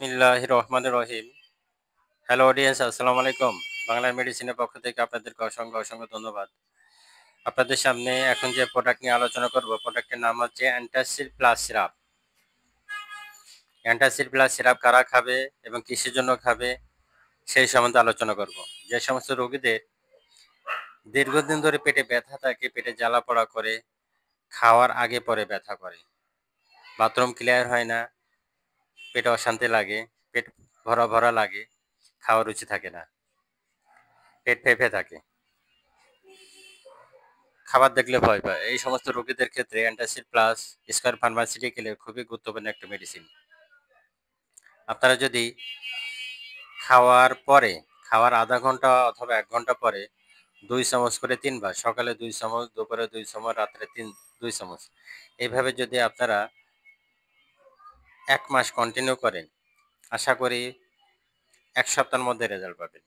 বিসমিল্লাহির রহমানির রহিম। Hello audience, আসসালামু আলাইকুম। বাংলা মেডিসিনের পক্ষ থেকে আপনাদেরকে অসংখ্য অসংখ্য ধন্যবাদ। আপনাদের সামনে এখন যে প্রোডাক্ট নিয়ে আলোচনা করব, প্রোডাক্টের নাম হচ্ছে antacid plus syrup. Antacid plus syrup কারা খাবে এবং কিসের জন্য খাবে সেই সম্বন্ধে আলোচনা করব। যে সমস্ত রোগীদের দীর্ঘদিন ধরে পেটে ব্যথা থাকে, পেটে জ্বালা পোড়া করে, খাওয়ার আগে পরে ব্যথা করে, বাথরুম ক্লিয়ার হয় না, পেটে অশান্তি লাগে, পেট ভরা ভরা লাগে, খাওয়ার রুচি থাকে না, পেট ফেঁপে থাকে, খাবার দেখলে ভয় পায়, এই সমস্ত রোগীদের ক্ষেত্রে অ্যান্টাসিড প্লাস স্কয়ার ফার্মাসিউটিক্যালের খুবই গুরুত্বপূর্ণ একটা মেডিসিন। আপনারা যদি খাওয়ার পরে, খাওয়ার আধা ঘন্টা অথবা ১ ঘন্টা পরে ২ চামচ করে ৩ বার, সকালে ২ চামচ, দুপুরে ২ চামচ, রাত্রে ২ চামচ, এইভাবে যদি আপনারা ১ মাস কন্টিনিউ করেন, আশা করি ১ সপ্তাহের মধ্যে রেজাল্ট পাবেন।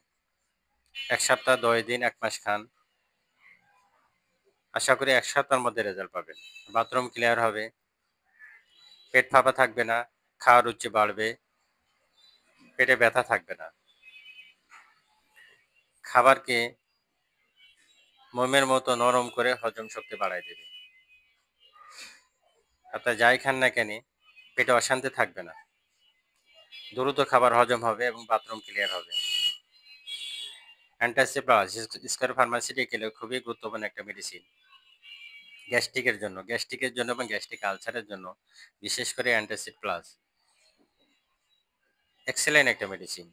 ১ সপ্তাহ, ১০ দিন, ১ মাস খান, আশা করি ১ সপ্তাহের মধ্যে রেজাল্ট পাবেন। বাথরুম ক্লিয়ার হবে, পেট ফাঁপা থাকবে না, খাওয়ার রুচি বাড়বে, পেটে ব্যথা থাকবে না। খাবারকে মোমের মতো নরম করে হজম শক্তি বাড়ায় দেবে। আপনার যাই খান না কেন, পেটে অশান্তি থাকবে না, দ্রুত খাবার হজম হবে এবং বাথরুম ক্লিয়ার হবে। অ্যান্টাসিড প্লাস স্কয়ার ফার্মাসিউটিক্যালের খুবই গুরুত্বপূর্ণ একটা মেডিসিন। গ্যাস্ট্রিকের জন্য এবং গ্যাস্ট্রিক আলসারের জন্য বিশেষ করে অ্যান্টাসিড প্লাস এক্সেলেন্ট একটা মেডিসিন।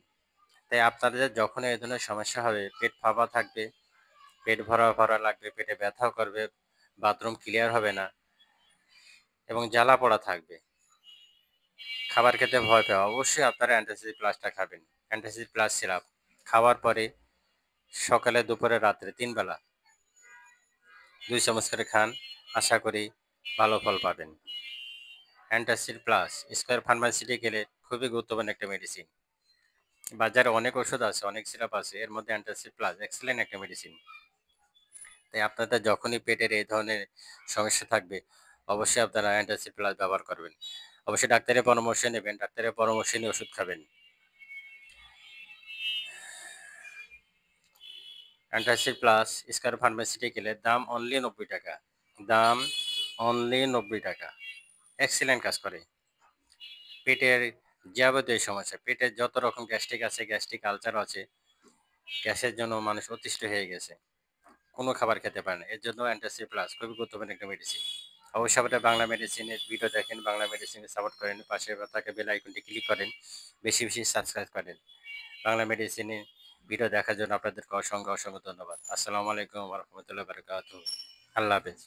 তাই আপনাদের যখন এই ধরনের সমস্যা হবে, পেট ফাঁপা থাকবে, পেট ভরা ভরা লাগবে, পেটে ব্যথাও করবে, বাথরুম ক্লিয়ার হবে না এবং জ্বালা পোড়া থাকবে, খাবার খেতে ভয় পায়, অবশ্যই আপনারা অ্যান্টাসিড প্লাসটা খাবেন। অ্যান্টাসিড প্লাস সিরাপ খাওয়ার পরে সকালে, দুপুরে, রাত্রে ৩ বেলা ২ চামচ করে খান, আশা করি ভালো ফল পাবেন। অ্যান্টাসিড প্লাস স্কয়ার ফার্মাসিউটিক্যালের খুবই গুরুত্বপূর্ণ একটা মেডিসিন। বাজারে অনেক ওষুধ আছে, অনেক সিরাপ আছে, এর মধ্যে অ্যান্টাসিড প্লাস এক্সেলেন্ট একটা মেডিসিন। তাই আপনাদের যখনই পেটের এই ধরনের সমস্যা থাকবে, অবশ্যই আপনারা অ্যান্টাসিড প্লাস ব্যবহার করবেন। অবশ্যই ডাক্তারের পরামর্শ নেবেন, ডাক্তারের পরামর্শ নিয়ে ওষুধ খাবেন। অ্যান্টাসিড প্লাস স্কয়ার ফার্মাসিউটিক্যালের দাম অনলি ৯০ টাকা। দাম অনলি ৯০ টাকা। এক্সেলেন্ট কাজ করে। পেটের যাবতীয় সমস্যা, পেটের যত রকম গ্যাস্ট্রিক আছে, গ্যাস্ট্রিক আলসার আছে, গ্যাসের জন্য মানুষ অতিষ্ঠ হয়ে গেছে, কোনো খাবার খেতে পারে না, এর জন্য অ্যান্টাসিড প্লাস খুবই গুরুত্বপূর্ণ একটা মেডিসিন। অবশ্যই আপনারা বাংলা মেডিসিনের ভিডিও দেখেন, বাংলা মেডিসিনে সাপোর্ট করেন, পাশে থাকা বেল আইকনটি ক্লিক করেন, বেশি বেশি সাবস্ক্রাইব করেন। বাংলা মেডিসিনের ভিডিও দেখার জন্য আপনাদেরকে অসংখ্য অসংখ্য ধন্যবাদ। আসসালামু আলাইকুম ওয়া রাহমাতুল্লাহি ওয়া বারাকাতুহু। আল্লাহ হাফেজ।